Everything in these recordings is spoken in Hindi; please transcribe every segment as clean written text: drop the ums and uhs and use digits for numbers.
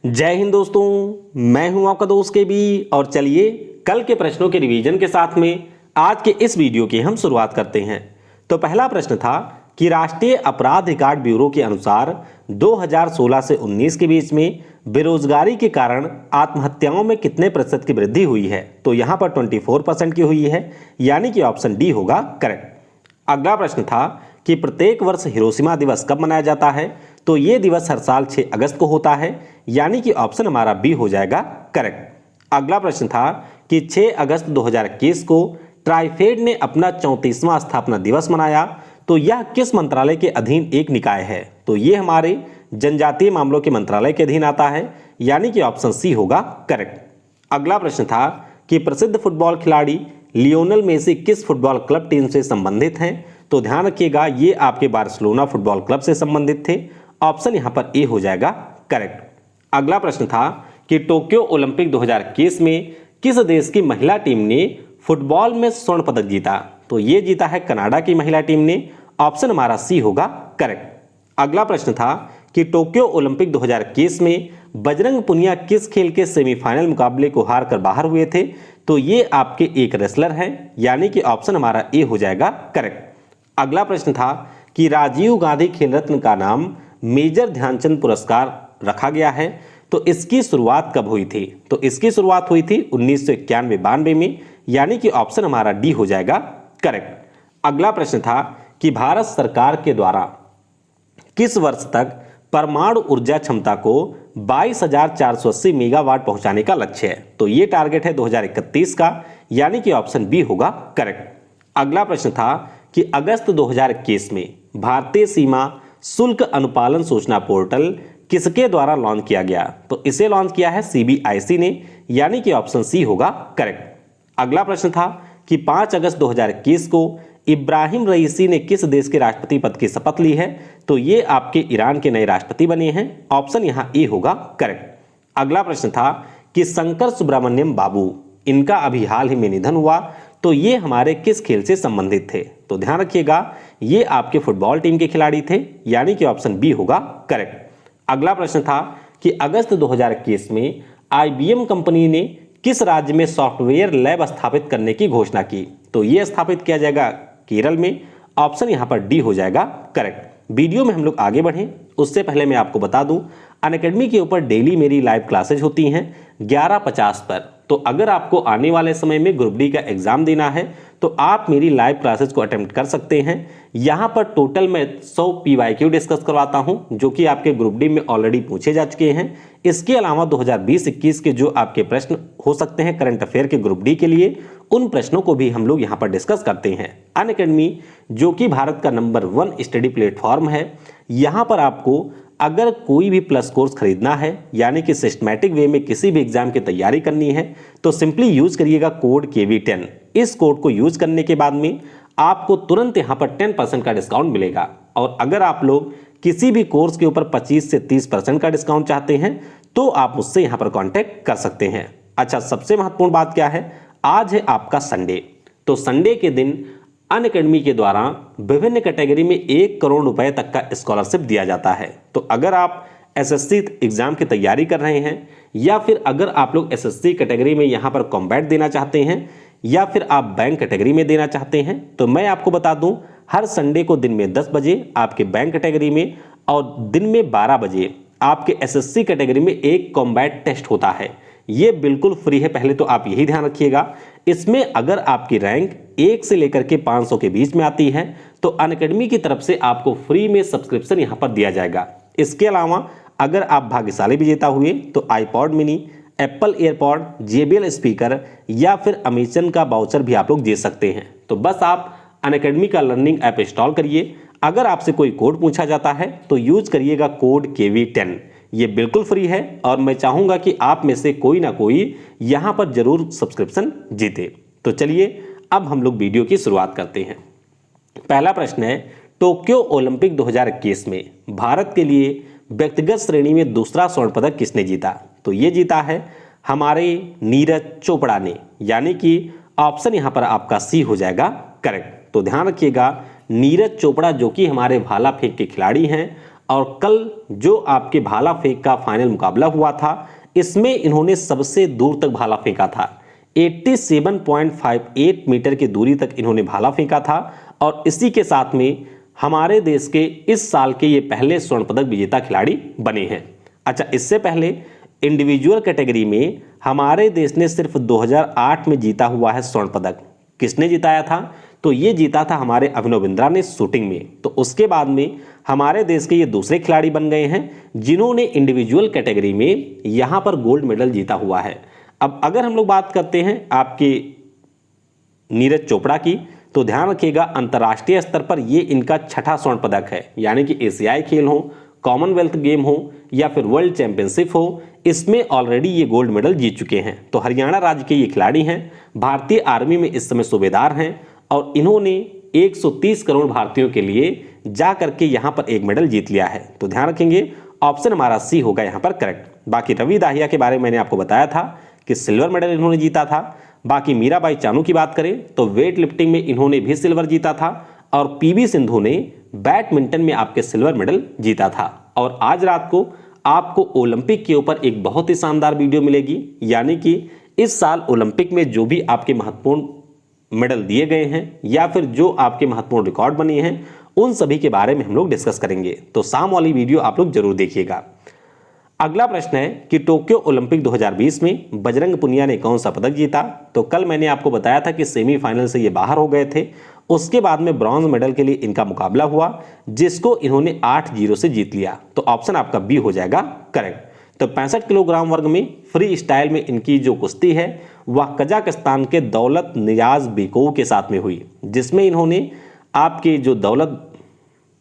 जय हिंद दोस्तों, मैं हूं आपका दोस्त के बी। और चलिए कल के प्रश्नों के रिवीजन के साथ में आज के इस वीडियो की हम शुरुआत करते हैं। तो पहला प्रश्न था कि राष्ट्रीय अपराध रिकॉर्ड ब्यूरो के अनुसार 2016 से 19 के बीच में बेरोजगारी के कारण आत्महत्याओं में कितने प्रतिशत की वृद्धि हुई है। तो यहां पर 24% की हुई है, यानी कि ऑप्शन डी होगा करेक्ट। अगला प्रश्न था कि प्रत्येक वर्ष हिरोशिमा दिवस कब मनाया जाता है। तो ये दिवस हर साल 6 अगस्त को होता है, यानी कि ऑप्शन हमारा बी हो जाएगा करेक्ट। अगला प्रश्न था कि 6 अगस्त 2021 को ट्राइफेड ने अपना 34वां स्थापना दिवस मनाया। तो यह किस मंत्रालय के अधीन एक निकाय है। तो ये हमारे जनजातीय मामलों के मंत्रालय के अधीन आता है, यानी कि ऑप्शन सी होगा करेक्ट। अगला प्रश्न था कि प्रसिद्ध फुटबॉल खिलाड़ी लियोनेल मेसी किस फुटबॉल क्लब टीम से संबंधित हैं। तो ध्यान रखिएगा, ये आपके बार्सिलोना फुटबॉल क्लब से संबंधित थे। ऑप्शन यहां पर ए हो जाएगा करेक्ट। अगला प्रश्न था कि टोक्यो ओलंपिक 2021 में किस देश की महिला टीम ने फुटबॉल में स्वर्ण पदक जीता। तो ये जीता है कनाडा की महिला टीम ने। ऑप्शन हमारा सी होगा करेक्ट। अगला प्रश्न था कि टोक्यो ओलंपिक 2021 में बजरंग पुनिया किस खेल के सेमीफाइनल मुकाबले को हार कर बाहर हुए थे। तो ये आपके एक रेसलर हैं, यानी कि ऑप्शन हमारा ए हो जाएगा करेक्ट। अगला प्रश्न था कि राजीव गांधी खेल रत्न का नाम मेजर ध्यानचंद पुरस्कार रखा गया है। तो इसकी शुरुआत कब हुई थी। तो इसकी शुरुआत हुई थी 1991-92 में, यानी कि ऑप्शन हमारा डी हो जाएगा करेक्ट। अगला प्रश्न था कि भारत सरकार के द्वारा किस वर्ष तक परमाणु ऊर्जा क्षमता को 22,480 मेगावाट पहुंचाने का लक्ष्य है। तो ये टारगेट है 2031 का, यानी कि ऑप्शन बी होगा करेक्ट। अगला प्रश्न था कि अगस्त 2021 में भारतीय सीमा शुल्क अनुपालन सूचना पोर्टल किसके द्वारा लॉन्च किया गया। तो इसे लॉन्च किया है सीबीआईसी ने, यानी कि ऑप्शन सी होगा करेक्ट। अगला प्रश्न था कि 5 अगस्त 2021 को इब्राहिम रईसी ने किस देश के राष्ट्रपति पद की शपथ ली है। तो ये आपके ईरान के नए राष्ट्रपति बने हैं। ऑप्शन यहां ए होगा करेक्ट। अगला प्रश्न था कि शंकर सुब्रमण्यम बाबू, इनका अभी हाल ही में निधन हुआ। तो ये हमारे किस खेल से संबंधित थे। तो ध्यान रखिएगा, ये आपके फुटबॉल टीम के खिलाड़ी थे, यानी कि ऑप्शन बी होगा करेक्ट। अगला प्रश्न था कि अगस्त 2021 में आईबीएम कंपनी ने किस राज्य में सॉफ्टवेयर लैब स्थापित करने की घोषणा की। तो यह स्थापित किया जाएगा केरल में। ऑप्शन यहां पर डी हो जाएगा करेक्ट। वीडियो में हम लोग आगे बढ़ें उससे पहले मैं आपको बता दूं, अनअकैडमी के ऊपर डेली मेरी लाइव क्लासेज होती हैं 11:50 पर। तो अगर आपको आने वाले समय में ग्रुप डी का एग्जाम देना है तो आप मेरी लाइव क्लासेस को अटेम्प्ट कर सकते हैं। यहां पर टोटल मैं 100 पीवाईक्यू डिस्कस करवाता हूं, जो कि आपके ग्रुप डी में ऑलरेडी पूछे जा चुके हैं। इसके अलावा 2020-21 के जो आपके प्रश्न हो सकते हैं करंट अफेयर के ग्रुप डी के लिए, उन प्रश्नों को भी हम लोग यहां पर डिस्कस करते हैं। अनअकैडमी जो कि भारत का नंबर 1 स्टडी प्लेटफॉर्म है, यहां पर आपको अगर कोई भी प्लस कोर्स खरीदना है, यानी कि सिस्टमैटिक वे में किसी भी एग्जाम की तैयारी करनी है, तो सिंपली यूज करिएगा कोड KV10। इस कोड को यूज करने के बाद में आपको तुरंत यहां पर 10% का डिस्काउंट मिलेगा। और अगर आप लोग किसी भी कोर्स के ऊपर 25 से 30% का डिस्काउंट चाहते हैं तो आप मुझसे यहां पर कॉन्टैक्ट कर सकते हैं। अच्छा, सबसे महत्वपूर्ण बात क्या है, आज है आपका संडे। तो संडे के दिन अनअकैडमी के द्वारा विभिन्न कैटेगरी में 1 करोड़ रुपए तक का स्कॉलरशिप दिया जाता है। तो अगर आप एसएससी एग्जाम की तैयारी कर रहे हैं, या फिर अगर आप लोग एसएससी कैटेगरी में यहां पर कॉम्बैट देना चाहते हैं, या फिर आप बैंक कैटेगरी में देना चाहते हैं, तो मैं आपको बता दूं, हर संडे को दिन में 10 बजे आपके बैंक कैटेगरी में और दिन में 12 बजे आपके एसएससी कैटेगरी में एक कॉम्बैट टेस्ट होता है। ये बिल्कुल फ्री है, पहले तो आप यही ध्यान रखिएगा। इसमें अगर आपकी रैंक 1 से लेकर के 500 के बीच में आती है तो अनअकैडमी की तरफ से आपको फ्री में सब्सक्रिप्शन यहां पर दिया जाएगा। इसके अलावा अगर आप भाग्यशाली विजेता हुए तो iPod mini, Apple AirPod, JBL speaker या फिर अमेजन का वाउचर भी आप लोग दे सकते हैं। तो बस आप अनअकैडमी का लर्निंग ऐप इंस्टॉल करिए। अगर आपसे कोई कोड पूछा जाता है तो यूज करिएगा कोड KV10। ये बिल्कुल फ्री है और मैं चाहूंगा कि आप में से कोई ना कोई यहां पर जरूर सब्सक्रिप्शन जीते। तो चलिए अब हम लोग वीडियो की शुरुआत करते हैं। पहला प्रश्न है, टोक्यो ओलंपिक 2021 में भारत के लिए व्यक्तिगत श्रेणी में दूसरा स्वर्ण पदक किसने जीता। तो ये जीता है हमारे नीरज चोपड़ा ने, यानी कि ऑप्शन यहां पर आपका सी हो जाएगा करेक्ट। तो ध्यान रखिएगा, नीरज चोपड़ा जो कि हमारे भाला फेंक के खिलाड़ी हैं और कल जो आपके भाला फेंक का फाइनल मुकाबला हुआ था, इसमें इन्होंने सबसे दूर तक भाला फेंका था। 87.58 मीटर की दूरी तक इन्होंने भाला फेंका था और इसी के साथ में हमारे देश के इस साल के ये पहले स्वर्ण पदक विजेता खिलाड़ी बने हैं। अच्छा, इससे पहले इंडिविजुअल कैटेगरी में हमारे देश ने सिर्फ 2008 में जीता हुआ है स्वर्ण पदक। किसने जिताया था? तो ये जीता था हमारे अभिनव बिंद्रा ने शूटिंग में। तो उसके बाद में हमारे देश के ये दूसरे खिलाड़ी बन गए हैं जिन्होंने इंडिविजुअल कैटेगरी में यहां पर गोल्ड मेडल जीता हुआ है। अब अगर हम लोग बात करते हैं आपके नीरज चोपड़ा की, तो ध्यान रखिएगा अंतर्राष्ट्रीय स्तर पर ये इनका छठा स्वर्ण पदक है, यानी कि एशियाई खेल हो, कॉमनवेल्थ गेम हो या फिर वर्ल्ड चैंपियनशिप हो, इसमें ऑलरेडी ये गोल्ड मेडल जीत चुके हैं। तो हरियाणा राज्य के ये खिलाड़ी हैं, भारतीय आर्मी में इस समय सूबेदार हैं और इन्होंने 130 करोड़ भारतीयों के लिए जा करके यहां पर एक मेडल जीत लिया है। तो ध्यान रखेंगे ऑप्शन हमारा सी होगा यहां पर करेक्ट। बाकी रवि दाहिया के बारे में मैंने आपको बताया था कि सिल्वर मेडल इन्होंने जीता था। बाकी मीराबाई चानू की बात करें तो वेट लिफ्टिंग में इन्होंने भी सिल्वर जीता था और पीवी सिंधु ने बैडमिंटन में आपके सिल्वर मेडल जीता था। और आज रात को आपको ओलंपिक के ऊपर एक बहुत ही शानदार वीडियो मिलेगी, यानी कि इस साल ओलंपिक में जो भी आपके महत्वपूर्ण मेडल दिए गए हैं या फिर जो आपके महत्वपूर्ण रिकॉर्ड बने हैं उन सभी के बारे में हम लोग डिस्कस करेंगे। तो शाम वाली वीडियो आप लोग जरूर देखिएगा। अगला प्रश्न है कि टोक्यो ओलंपिक 2020 में बजरंग पुनिया ने कौन सा पदक जीता? तो कल मैंने आपको बताया था कि सेमीफाइनल से ये बाहर हो गए थे। उसके बाद में ब्रॉन्ज मेडल के लिए इनका मुकाबला हुआ जिसको इन्होंने 8-0 से जीत लिया। तो ऑप्शन आपका बी हो जाएगा करेक्ट। तो 65 किलोग्राम वर्ग में फ्री स्टाइल में इनकी जो कुश्ती है वह कजाकिस्तान के दौलत नियाज बेकोव के साथ में हुई, जिसमें इन्होंने आपके जो दौलत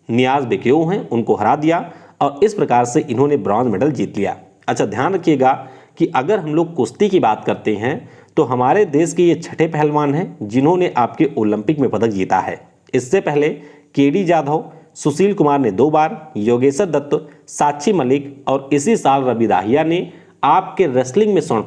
नियाज बेकोव हैं उनको हरा दिया और इस प्रकार से इन्होंने ब्रॉन्ज मेडल जीत लिया। अच्छा, ध्यान रखिएगा कि अगर हम लोग कुश्ती की बात करते हैं तो हमारे देश के ये छठे पहलवान हैं जिन्होंने आपके ओलंपिक में पदक जीता है। इससे पहले केडी जाधव, सुशील कुमार ने 2 बार, योगेश्वर दत्त, साक्षी मलिक और इसी साल रवि दाहिया ने आपके रेसलिंग में स्वर्ण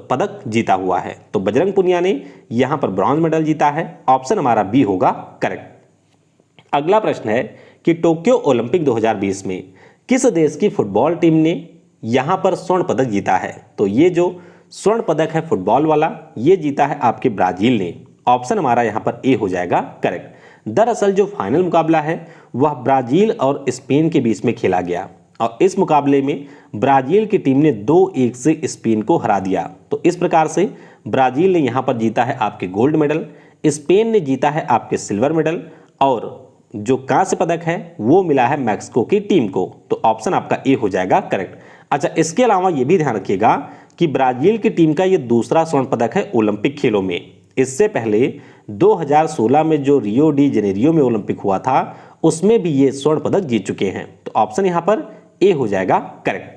पदक जीता हुआ है। तो बजरंग पुनिया ने यहां पर ब्रॉन्ज मेडल जीता है। ऑप्शन हमारा बी होगा करेक्ट। अगला प्रश्न है कि टोक्यो ओलंपिक 2020 में किस देश की फुटबॉल टीम ने यहां पर स्वर्ण पदक जीता है? तो ये जो स्वर्ण पदक है फुटबॉल वाला ये जीता है आपके ब्राजील ने। ऑप्शन हमारा यहां पर ए हो जाएगा करेक्ट। दरअसल जो फाइनल मुकाबला है वह ब्राजील और स्पेन के बीच में खेला गया और इस मुकाबले में ब्राजील की टीम ने 2-1 से स्पेन को हरा दिया। तो इस प्रकार से ब्राजील ने यहां पर जीता है आपके गोल्ड मेडल, स्पेन ने जीता है आपके सिल्वर मेडल और जो कांस्य पदक है वो मिला है मैक्सिको की टीम को। तो ऑप्शन आपका ए हो जाएगा करेक्ट। अच्छा, इसके अलावा ये भी ध्यान रखिएगा कि ब्राजील की टीम का ये दूसरा स्वर्ण पदक है ओलंपिक खेलों में। इससे पहले 2016 में जो रियो डी जेनेरियो में ओलंपिक हुआ था उसमें भी ये स्वर्ण पदक जीत चुके हैं। तो ऑप्शन यहां पर ए हो जाएगा करेक्ट।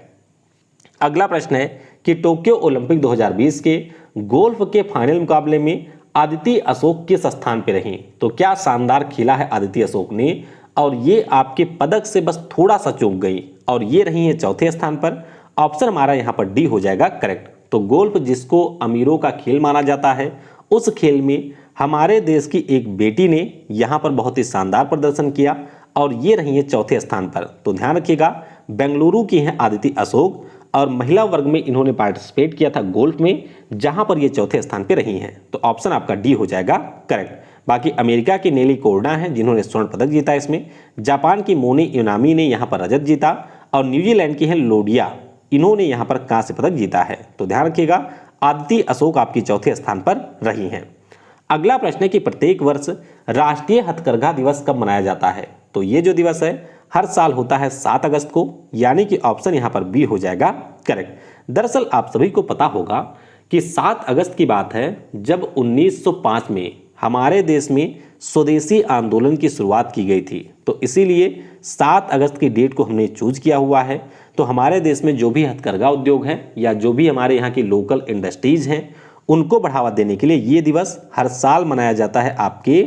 अगला प्रश्न है कि टोक्यो ओलंपिक 2020 के गोल्फ के फाइनल मुकाबले में आदिति अशोक किस स्थान पर रही? तो क्या शानदार खेला है आदिति अशोक ने और ये आपके पदक से बस थोड़ा सा चूक गई और ये रही है चौथे स्थान पर। ऑप्शन हमारा यहां पर डी हो जाएगा करेक्ट। तो गोल्फ जिसको अमीरों का खेल माना जाता है उस खेल में हमारे देश की एक बेटी ने यहां पर बहुत ही शानदार प्रदर्शन किया और ये रही है चौथे स्थान पर। तो ध्यान रखिएगा बेंगलुरु की हैं आदिति अशोक और महिला वर्ग में इन्होंने पार्टिसिपेट किया था गोल्फ में जहां पर ये चौथे स्थान पर रही हैं। तो ऑप्शन आपका डी हो जाएगा करेक्ट। बाकी अमेरिका की नेली कोर्डा हैं जिन्होंने स्वर्ण पदक जीता इसमें, जापान की मोनी यूनामी ने यहां पर रजत जीता और न्यूजीलैंड की हैं लोडिया, इन्होंने यहां पर कांस्य पदक जीता है। तो ध्यान रखिएगा आदिति अशोक आपकी चौथे स्थान पर रही हैं। अगला प्रश्न है कि प्रत्येक वर्ष राष्ट्रीय हथकरघा दिवस कब मनाया जाता है? तो ये जो दिवस है हर साल होता है 7 अगस्त को, यानी कि ऑप्शन यहां पर बी हो जाएगा करेक्ट। दरअसल आप सभी को पता होगा कि 7 अगस्त की बात है जब 1905 में हमारे देश में स्वदेशी आंदोलन की शुरुआत की गई थी। तो इसीलिए 7 अगस्त की डेट को हमने चूज किया हुआ है। तो हमारे देश में जो भी हथकरघा उद्योग है या जो भी हमारे यहाँ की लोकल इंडस्ट्रीज हैं उनको बढ़ावा देने के लिए ये दिवस हर साल मनाया जाता है आपके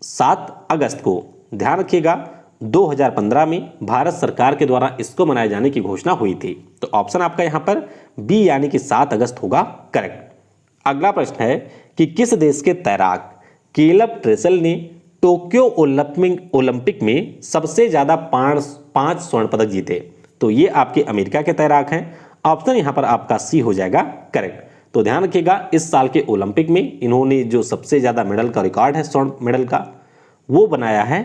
7 अगस्त को। ध्यान रखिएगा 2015 में भारत सरकार के द्वारा इसको मनाए जाने की घोषणा हुई थी। तो ऑप्शन आपका यहाँ पर बी यानी कि 7 अगस्त होगा करेक्ट। अगला प्रश्न है कि किस देश के तैराक केलब ट्रेसल ने टोक्यो ओलंपिक में सबसे ज्यादा पांच स्वर्ण पदक जीते? तो ये आपके अमेरिका के तैराक हैं। ऑप्शन यहां पर आपका सी हो जाएगा करेक्ट। तो ध्यान रखिएगा, इस साल के ओलंपिक में इन्होंने जो सबसे ज्यादा मेडल का रिकॉर्ड है स्वर्ण मेडल का, वो बनाया है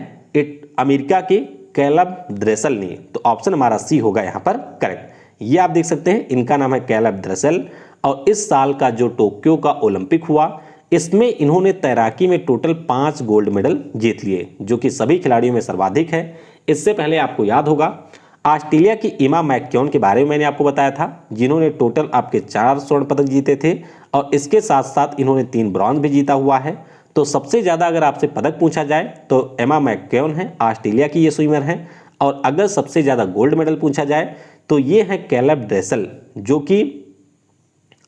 अमेरिका के कैलब ड्रेसल ने। तो ऑप्शन हमारा सी होगा यहां पर करेक्ट। ये आप देख सकते हैं, इनका नाम है कैलब ड्रेसल। और इस साल का जो टोक्यो का ओलंपिक हुआ, इसमें इन्होंने तैराकी में टोटल 5 गोल्ड मेडल जीत लिए, जो कि सभी खिलाड़ियों में सर्वाधिक है। इससे पहले आपको याद होगा ऑस्ट्रेलिया की एमा मैककेन के बारे में मैंने आपको बताया था, जिन्होंने टोटल आपके 4 स्वर्ण पदक जीते थे और इसके साथ साथ इन्होंने 3 ब्रॉन्ज भी जीता हुआ है। तो सबसे ज़्यादा अगर आपसे पदक पूछा जाए तो एमा मैककेन है, ऑस्ट्रेलिया की ये स्विमर हैं। और अगर सबसे ज़्यादा गोल्ड मेडल पूछा जाए तो ये है कैलब ड्रेसल, जो कि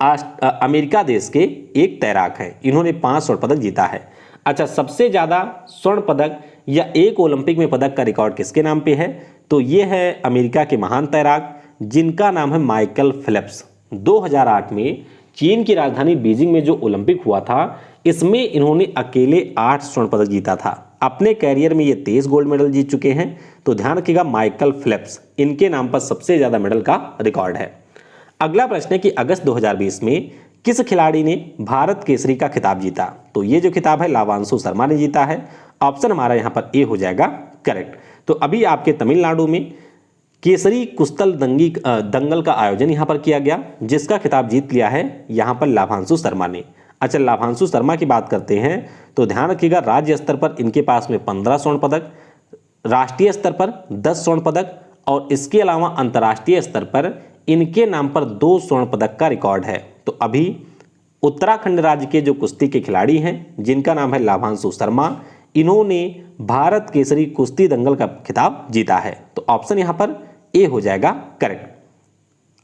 अमेरिका देश के एक तैराक हैं। इन्होंने 5 स्वर्ण पदक जीता है। अच्छा, सबसे ज़्यादा स्वर्ण पदक या एक ओलंपिक में पदक का रिकॉर्ड किसके नाम पे है? तो ये है अमेरिका के महान तैराक, जिनका नाम है माइकल फेल्प्स। 2008 में चीन की राजधानी बीजिंग में जो ओलंपिक हुआ था, इसमें इन्होंने अकेले 8 स्वर्ण पदक जीता था। अपने कैरियर में ये 23 गोल्ड मेडल जीत चुके हैं। तो ध्यान रखिएगा, माइकल फेल्प्स, इनके नाम पर सबसे ज़्यादा मेडल का रिकॉर्ड है। अगला प्रश्न है कि अगस्त 2020 में किस खिलाड़ी ने भारत केसरी का खिताब जीता? तो ये जो खिताब है लावांशु शर्मा ने जीता है। ऑप्शन हमारा यहाँ पर ए हो जाएगा करेक्ट। तो अभी आपके तमिलनाडु में केसरी कुश्तल दंगल का आयोजन यहाँ पर किया गया, जिसका खिताब जीत लिया है यहाँ पर लाभांशु शर्मा ने। अच्छा, लाभांशु शर्मा की बात करते हैं तो ध्यान रखिएगा, राज्य स्तर पर इनके पास में 15 स्वर्ण पदक, राष्ट्रीय स्तर पर 10 स्वर्ण पदक और इसके अलावा अंतर्राष्ट्रीय स्तर पर इनके नाम पर 2 स्वर्ण पदक का रिकॉर्ड है। तो अभी उत्तराखंड राज्य के जो कुश्ती के खिलाड़ी हैं, जिनका नाम है लाभांशु शर्मा, इन्होंने भारत केसरी कुश्ती दंगल का खिताब जीता है। तो ऑप्शन यहां पर ए हो जाएगा करेक्ट।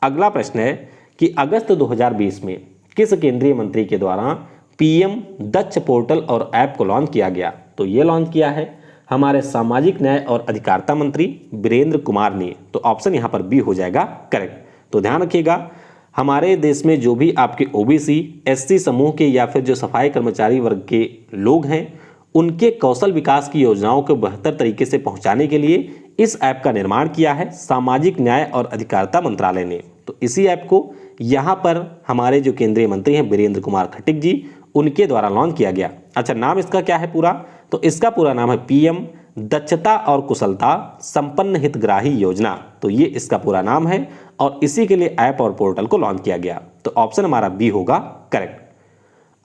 अगला प्रश्न है कि अगस्त 2020 में किस केंद्रीय मंत्री के द्वारा पीएम दक्ष पोर्टल और ऐप को लॉन्च किया गया? तो ये लॉन्च किया है हमारे सामाजिक न्याय और अधिकारिता मंत्री वीरेंद्र कुमार ने। तो ऑप्शन यहां पर बी हो जाएगा करेक्ट। तो ध्यान रखिएगा, हमारे देश में जो भी आपके ओबीसी, एससी समूह के या फिर जो सफाई कर्मचारी वर्ग के लोग हैं, उनके कौशल विकास की योजनाओं को बेहतर तरीके से पहुंचाने के लिए इस ऐप का निर्माण किया है सामाजिक न्याय और अधिकारिता मंत्रालय ने। तो इसी ऐप को यहाँ पर हमारे जो केंद्रीय मंत्री हैं वीरेंद्र कुमार खट्टिक जी, उनके द्वारा लॉन्च किया गया। अच्छा, नाम इसका क्या है पूरा? तो इसका पूरा नाम है पीएम दक्षता और कुशलता संपन्न हितग्राही योजना। तो ये इसका पूरा नाम है और इसी के लिए ऐप और पोर्टल को लॉन्च किया गया। तो ऑप्शन हमारा बी होगा करेक्ट।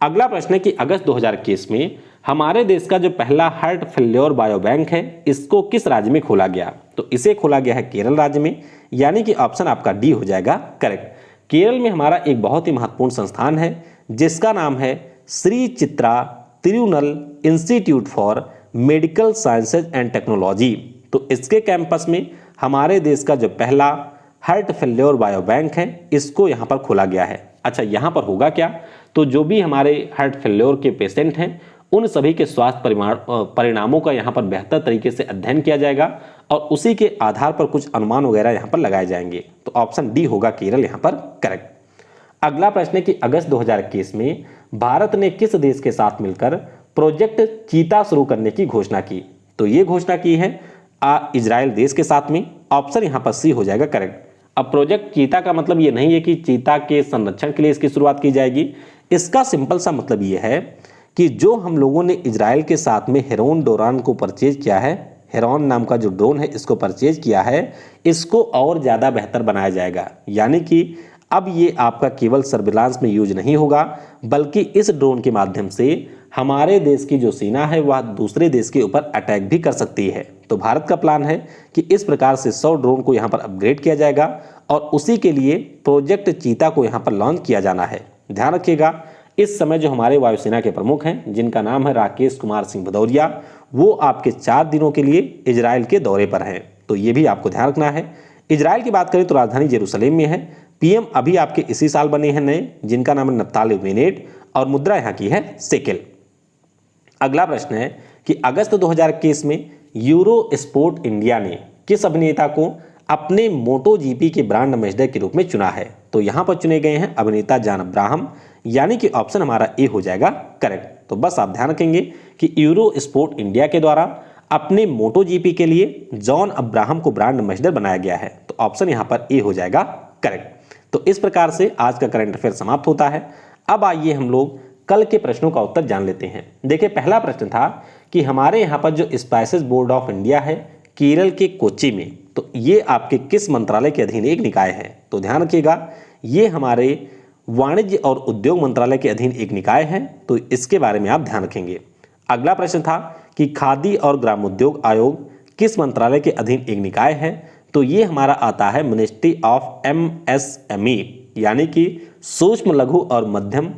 अगला प्रश्न है कि अगस्त 2021 में हमारे देश का जो पहला हार्ट फेल्योर बायो बैंक है, इसको किस राज्य में खोला गया? तो इसे खोला गया है केरल राज्य में, यानी कि ऑप्शन आपका डी हो जाएगा करेक्ट। केरल में हमारा एक बहुत ही महत्वपूर्ण संस्थान है, जिसका नाम है Shri Chitra Tirunal institute for medical sciences and technology. तो इसके कैंपस में हमारे देश का जो पहला हार्ट फेल्योर बायो बैंक है, इसको यहाँ पर खोला गया है। अच्छा, यहाँ पर होगा क्या? तो जो भी हमारे हार्ट फेल्योर के पेशेंट हैं, उन सभी के स्वास्थ्य परिणामों का यहाँ पर बेहतर तरीके से अध्ययन किया जाएगा और उसी के आधार पर कुछ अनुमान वगैरह यहाँ पर लगाए जाएंगे। तो ऑप्शन डी होगा केरल यहाँ पर करेक्ट। अगला प्रश्न है कि अगस्त 2021 में भारत ने किस देश के साथ मिलकर प्रोजेक्ट चीता शुरू करने की घोषणा की? तो ये घोषणा की है इजराइल देश के साथ में। ऑप्शन यहाँ पर सी हो जाएगा करेक्ट। अब प्रोजेक्ट चीता का मतलब ये नहीं है कि चीता के संरक्षण के लिए इसकी शुरुआत की जाएगी। इसका सिंपल सा मतलब ये है कि जो हम लोगों ने इजराइल के साथ में हेरोन ड्रोन को परचेज किया है, हेरोन नाम का जो ड्रोन है इसको परचेज किया है, इसको और ज़्यादा बेहतर बनाया जाएगा। यानी कि अब ये आपका केवल सर्विलांस में यूज नहीं होगा, बल्कि इस ड्रोन के माध्यम से हमारे देश की जो सेना है वह दूसरे देश के ऊपर अटैक भी कर सकती है। तो भारत का प्लान है कि इस प्रकार से 100 ड्रोन को यहाँ पर अपग्रेड किया जाएगा और उसी के लिए प्रोजेक्ट चीता को यहाँ पर लॉन्च किया जाना है। ध्यान रखिएगा, इस समय जो हमारे वायुसेना के प्रमुख हैं, जिनका नाम है राकेश कुमार सिंह भदौरिया, वो आपके 4 दिनों के लिए इजराइल के दौरे पर हैं। तो ये भी आपको ध्यान रखना है। इजराइल की बात करें तो राजधानी जेरूसलेम में है। पीएम अभी आपके इसी साल बने हैं नए, जिनका नाम है नफ्ताली बेनेट और मुद्रा यहाँ की है शेकेल। अगला प्रश्न है कि अगस्त 2021 में यूरो स्पोर्ट इंडिया ने किस अभिनेता को अपने मोटो जीपी के ब्रांड एम्बेसडर के रूप में चुना है? तो यहाँ पर चुने गए हैं अभिनेता जॉन अब्राहम, यानी कि ऑप्शन हमारा ए हो जाएगा करेक्ट। तो बस आप ध्यान रखेंगे कि यूरो स्पोर्ट इंडिया के द्वारा अपने मोटो जीपी के लिए जॉन अब्राहम को ब्रांड एम्बेसडर बनाया गया है। तो ऑप्शन यहाँ पर ए हो जाएगा करेक्ट। तो इस प्रकार से आज का करंट अफेयर समाप्त होता है। अब आइए हम लोग कल के प्रश्नों का उत्तर जान लेते हैं। देखिए पहला प्रश्न था कि हमारे यहाँ पर जो स्पाइसेस बोर्ड ऑफ इंडिया है केरल के कोच्चि में, तो ये आपके किस मंत्रालय के अधीन एक निकाय है? तो ध्यान रखिएगा ये हमारे वाणिज्य और उद्योग मंत्रालय के अधीन एक निकाय है, तो इसके बारे में आप ध्यान रखेंगे। अगला प्रश्न था कि खादी और ग्रामोद्योग आयोग किस मंत्रालय के अधीन एक निकाय है? तो ये हमारा आता है मिनिस्ट्री ऑफ MSME, यानी कि सूक्ष्म लघु और मध्यम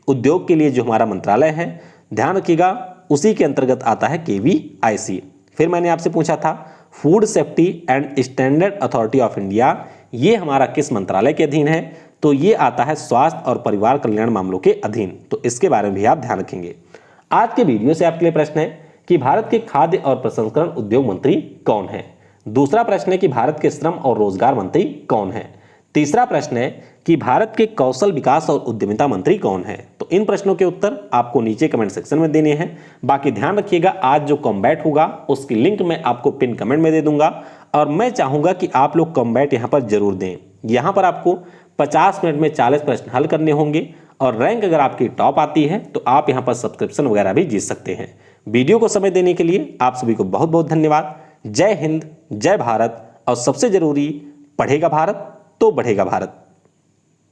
उद्योग के लिए जो हमारा मंत्रालय है, ध्यान रखिएगा उसी के अंतर्गत आता है KVIC। फिर मैंने आपसे पूछा था food safety and standard authority of India, ये हमारा किस मंत्रालय के अधीन है? तो ये आता है स्वास्थ्य और परिवार कल्याण मामलों के अधीन, तो इसके बारे में भी आप ध्यान रखेंगे। आज के वीडियो से आपके लिए प्रश्न है कि भारत के खाद्य और प्रसंस्करण उद्योग मंत्री कौन है? दूसरा प्रश्न है कि भारत के श्रम और रोजगार मंत्री कौन है? तीसरा प्रश्न है कि भारत के कौशल विकास और उद्यमिता मंत्री कौन है? तो इन प्रश्नों के उत्तर आपको नीचे कमेंट सेक्शन में देने हैं। बाकी ध्यान रखिएगा आज जो कॉम्बैट होगा उसकी लिंक मैं आपको पिन कमेंट में दे दूंगा, और मैं चाहूंगा कि आप लोग कॉम्बैट यहां पर जरूर दें। यहां पर आपको 50 मिनट में 40 प्रश्न हल करने होंगे, और रैंक अगर आपकी टॉप आती है तो आप यहां पर सब्सक्रिप्शन वगैरह भी जीत सकते हैं। वीडियो को समय देने के लिए आप सभी को बहुत बहुत धन्यवाद। जय हिंद, जय भारत, और सबसे जरूरी, पढ़ेगा भारत तो बढ़ेगा भारत।